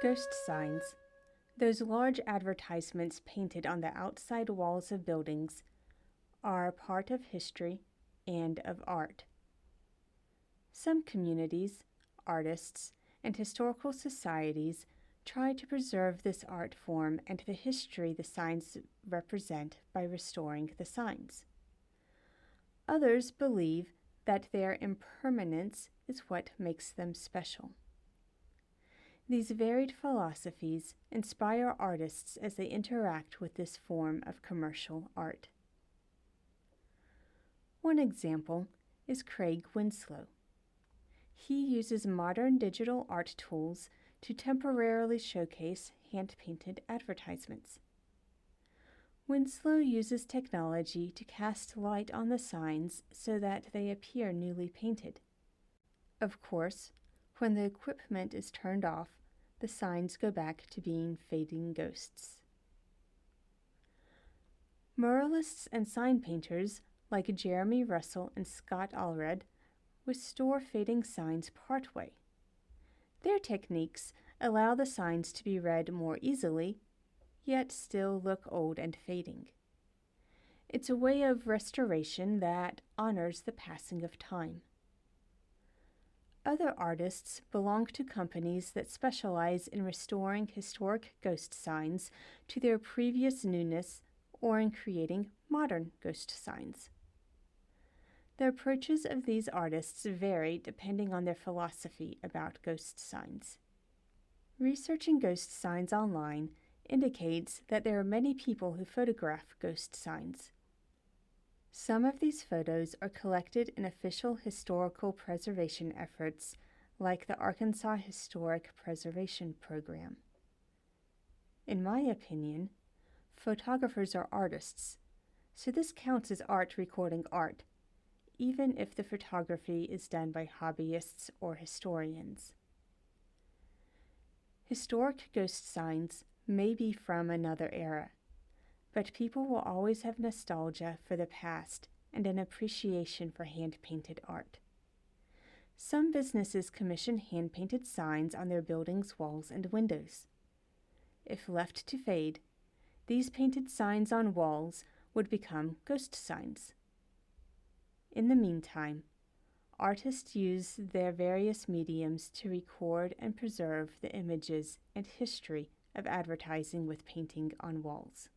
Ghost signs, those large advertisements painted on the outside walls of buildings, are a part of history and of art. Some communities, artists, and historical societies try to preserve this art form and the history the signs represent by restoring the signs. Others believe that their impermanence is what makes them special. These varied philosophies inspire artists as they interact with this form of commercial art. One example is Craig Winslow. He uses modern digital art tools to temporarily showcase hand-painted advertisements. Winslow uses technology to cast light on the signs so that they appear newly painted. Of course, when the equipment is turned off, the signs go back to being fading ghosts. Muralists and sign painters like Jeremy Russell and Scott Allred restore fading signs partway. Their techniques allow the signs to be read more easily, yet still look old and fading. It's a way of restoration that honors the passing of time. Other artists belong to companies that specialize in restoring historic ghost signs to their previous newness or in creating modern ghost signs. The approaches of these artists vary depending on their philosophy about ghost signs. Researching ghost signs online indicates that there are many people who photograph ghost signs. Some of these photos are collected in official historical preservation efforts like the Arkansas Historic Preservation Program. In my opinion, photographers are artists, so this counts as art recording art, even if the photography is done by hobbyists or historians. Historic ghost signs may be from another era, but people will always have nostalgia for the past and an appreciation for hand-painted art. Some businesses commission hand-painted signs on their buildings' walls and windows. If left to fade, these painted signs on walls would become ghost signs. In the meantime, artists use their various mediums to record and preserve the images and history of advertising with painting on walls.